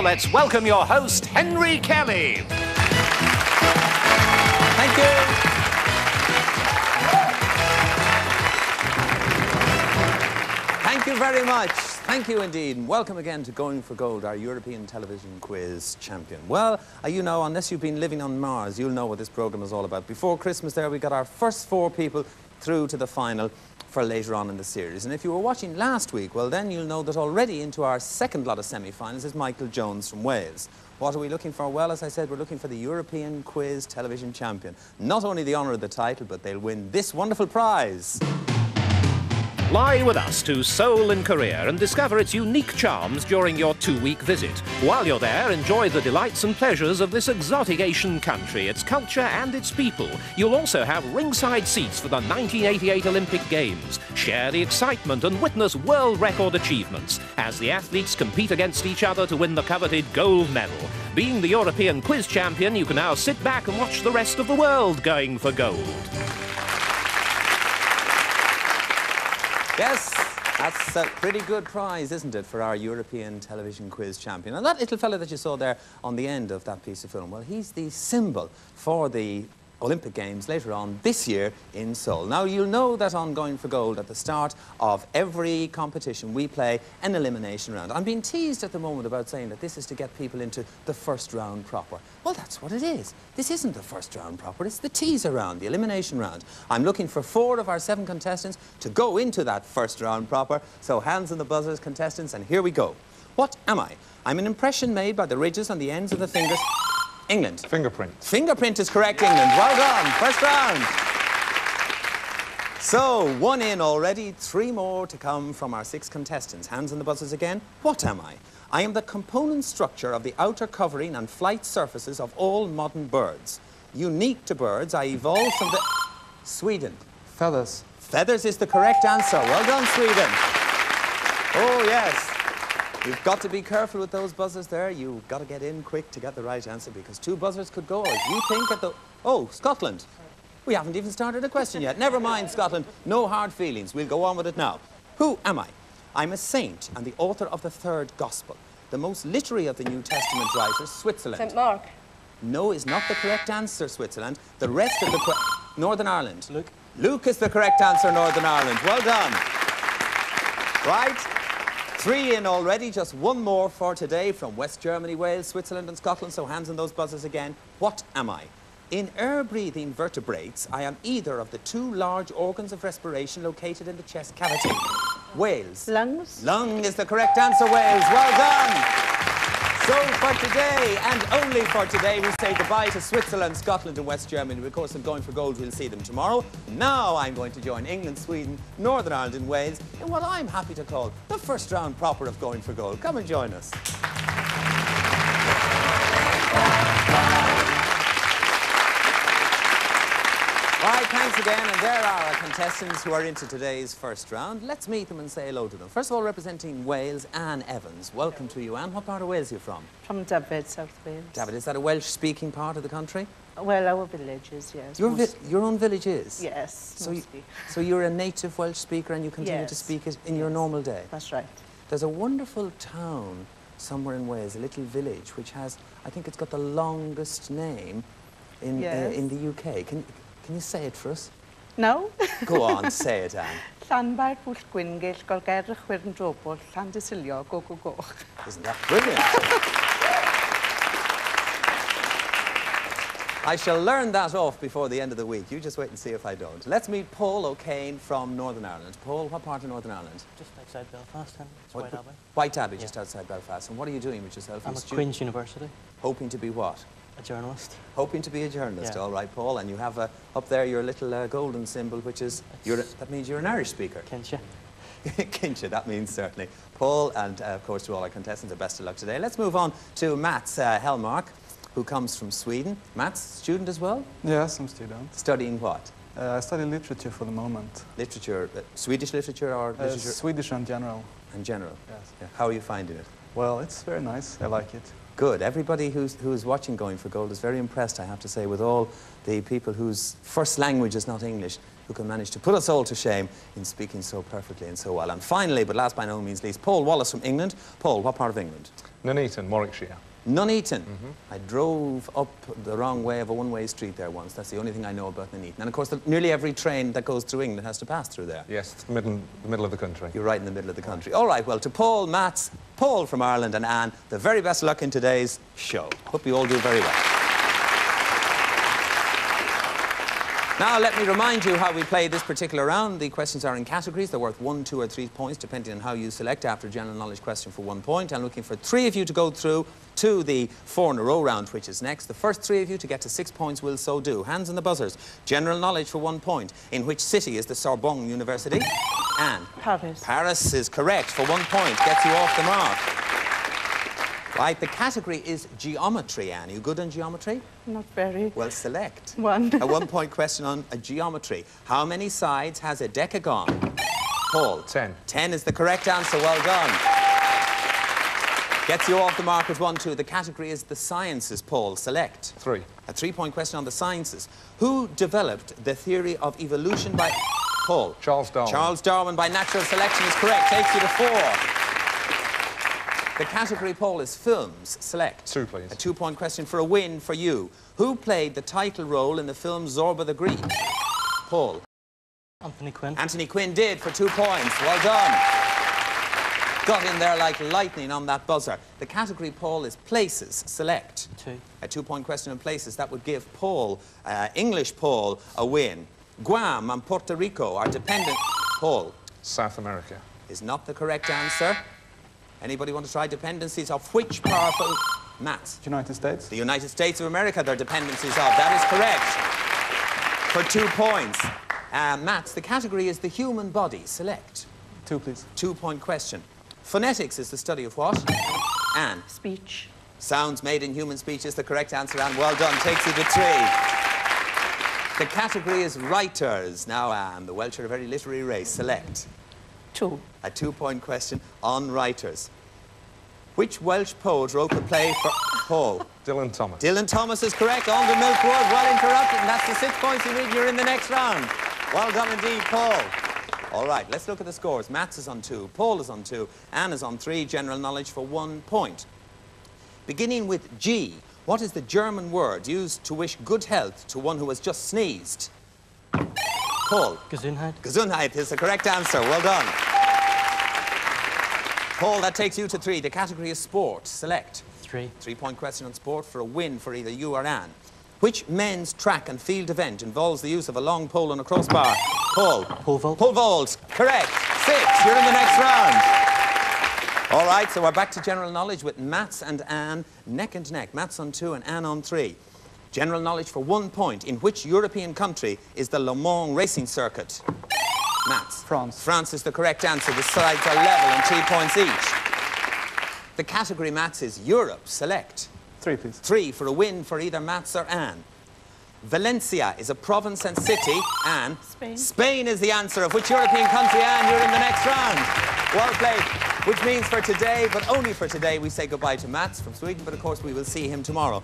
now, let's welcome your host, Henry Kelly. Thank you. Thank you very much. Thank you indeed. And welcome again to Going for Gold, our European television quiz champion. Well, you know, unless you've been living on Mars, you'll know what this programme is all about. Before Christmas there, we got our first 4 people through to the final for later on in the series. And if you were watching last week, well, then you'll know that already into our second lot of semi-finals is Michael Jones from Wales. What are we looking for? Well, as I said, we're looking for the European quiz television champion. Not only the honour of the title, but they'll win this wonderful prize. Fly with us to Seoul in Korea and discover its unique charms during your 2-week visit. While you're there, enjoy the delights and pleasures of this exotic Asian country, its culture and its people. You'll also have ringside seats for the 1988 Olympic Games. Share the excitement and witness world record achievements as the athletes compete against each other to win the coveted gold medal. Being the European quiz champion, you can now sit back and watch the rest of the world going for gold. Yes, that's a pretty good prize, isn't it, for our European television quiz champion. And that little fella that you saw there on the end of that piece of film, well, he's the symbol for the Olympic Games later on this year in Seoul. Now, you'll know that on Going for Gold, at the start of every competition, we play an elimination round. I'm being teased at the moment about saying that this is to get people into the first round proper. Well, that's what it is. This isn't the first round proper, it's the teaser round, the elimination round. I'm looking for 4 of our 7 contestants to go into that first round proper. So hands on the buzzers, contestants, and here we go. What am I? I'm an impression made by the ridges on the ends of the fingers. England. Fingerprint. Fingerprint is correct, England. Well done. First round. So, 1 in already, 3 more to come from our 6 contestants. Hands on the buzzers again. What am I? I am the component structure of the outer covering and flight surfaces of all modern birds. Unique to birds, I evolved from the... Sweden. Feathers. Feathers is the correct answer. Well done, Sweden. Oh, yes. You've got to be careful with those buzzers there. You've got to get in quick to get the right answer because 2 buzzers could go. Or you think at the... Oh, Scotland. We haven't even started a question yet. Never mind, Scotland. No hard feelings. We'll go on with it now. Who am I? I'm a saint and the author of the 3rd Gospel. The most literary of the New Testament writers, Switzerland. St. Mark. No is not the correct answer, Switzerland. The rest of the... Northern Ireland. Luke. Luke is the correct answer, Northern Ireland. Well done. Right. 3 in already, just 1 more for today from West Germany, Wales, Switzerland and Scotland, so hands on those buzzers again. What am I? In air-breathing vertebrates, I am either of the 2 large organs of respiration located in the chest cavity. Wales. Lungs. Lung is the correct answer, Wales. Well done. So for today, and only for today, we say goodbye to Switzerland, Scotland and West Germany. Of course, in Going for Gold, we'll see them tomorrow. Now I'm going to join England, Sweden, Northern Ireland and Wales in what I'm happy to call the first round proper of Going for Gold. Come and join us. Right, thanks again, and there are our contestants who are into today's first round. Let's meet them and say hello to them. First of all, representing Wales, Anne Evans. Welcome to you, Anne. What part of Wales are you from? From David, South Wales. David, is that a Welsh-speaking part of the country? Well, our villages, yes. Your own village is? Yes, So you're a native Welsh speaker and you continue to speak it in your normal day? That's right. There's a wonderful town somewhere in Wales, a little village, which has, I think it's got the longest name in the UK. Can you say it for us? No? Go on, say it, Anne. Llanfair Pwll Gwyngyll, Golgerrych Chwyrn Drobol, Llandysilio, Go Go Go. Isn't that brilliant? I shall learn that off before the end of the week. You just wait and see if I don't. Let's meet Paul O'Kane from Northern Ireland. Paul, what part of Northern Ireland? Just outside Belfast, it's White Abbey. White Abbey, just outside Belfast. And what are you doing with yourself? I'm at Queen's University. Hoping to be what? A journalist. Hoping to be a journalist, yeah. All right, Paul. And you have up there your little golden symbol, which is... that means you're an Irish speaker. Kinship. Kinship, that means certainly. Paul, and of course to all our contestants, the best of luck today. Let's move on to Mats Hellmark, who comes from Sweden. Mats, student as well? Yes, I'm a student. Studying what? I study literature for the moment. Literature, Swedish literature or literature? Swedish in general. In general? Yes. Yeah. How are you finding it? Well, it's very nice. I like it. Good. Everybody who's watching Going for Gold is very impressed, I have to say, with all the people whose first language is not English, who can manage to put us all to shame in speaking so perfectly and so well. And finally, but last by no means least, Paul Wallace from England. Paul, what part of England? Nuneaton, Warwickshire. Nuneaton. I drove up the wrong way of a one-way street there once. That's the only thing I know about Nuneaton. And of course, nearly every train that goes through England has to pass through there. Yes, it's the middle of the country. You're right in the middle of the country. All right, well, to Paul, Mats, Paul from Ireland, and Anne, the very best luck in today's show. Hope you all do very well. Now, let me remind you how we play this particular round. The questions are in categories. They're worth 1, 2, or 3 points, depending on how you select after a general knowledge question for 1 point. I'm looking for 3 of you to go through to the 4 in a row round, which is next. The first 3 of you to get to 6 points will so do. Hands on the buzzers. General knowledge for 1 point. In which city is the Sorbonne University? Anne. Paris. Paris is correct for 1 point. Gets you off the mark. Right, the category is geometry, Anne. Are you good on geometry? Not very. Well, select. 1. A 1 point question on a geometry. How many sides has a decagon? Paul. 10. 10 is the correct answer. Well done. Gets you off the mark with 1, 2. The category is the sciences, Paul. Select. 3. A 3 point question on the sciences. Who developed the theory of evolution by... Paul. Charles Darwin. Charles Darwin by natural selection is correct. Takes you to 4. The category, Paul, is films. Select. 2, please. A 2 point question for a win for you. Who played the title role in the film Zorba the Greek? Paul. Anthony Quinn. Anthony Quinn did for 2 points. Well done. Got in there like lightning on that buzzer. The category, Paul, is places. Select. 2. A 2 point question on places. That would give Paul, English Paul, a win. Guam and Puerto Rico are dependent... Paul. South America. Is not the correct answer. Anybody want to try dependencies of which powerful... Matt. United States. The United States of America, they're dependencies of. That is correct. For 2 points. Matt, the category is the human body. Select. 2, please. 2 point question. Phonetics is the study of what? Anne. Speech. Sounds made in human speech is the correct answer, Anne. Well done. Takes you to 3. The category is writers. Now, Anne, the Welsh are a very literary race. Select. 2. A 2 point question on writers. Which Welsh poet wrote the play for Paul? Dylan Thomas. Dylan Thomas is correct. On the Milkwood, well interrupted. And that's the 6 points you need. You're in the next round. Well done indeed, Paul. All right, let's look at the scores. Mats is on 2, Paul is on 2, Anne is on 3. General knowledge for 1 point. Beginning with G, what is the German word used to wish good health to one who has just sneezed? Paul. Gesundheit. Gesundheit is the correct answer. Well done. Paul, that takes you to 3. The category is sport. Select. 3. 3 point question on sport for a win for either you or Anne. Which men's track and field event involves the use of a long pole and a crossbar? Paul. Pole vault. Pole vault. Correct. 6. You're in the next round. All right, so we're back to general knowledge with Mats and Anne neck and neck. Mats on 2 and Anne on 3. General knowledge for 1 point. In which European country is the Le Mans racing circuit? Mats. France. France is the correct answer. The sides are level and 3 points each. The category, Mats, is Europe. Select. 3, please. 3 for a win for either Mats or Anne. Valencia is a province and city. Anne. Spain. Spain is the answer. Of which European country, Anne? You're in the next round. Well played. Which means for today, but only for today, we say goodbye to Mats from Sweden, but of course we will see him tomorrow.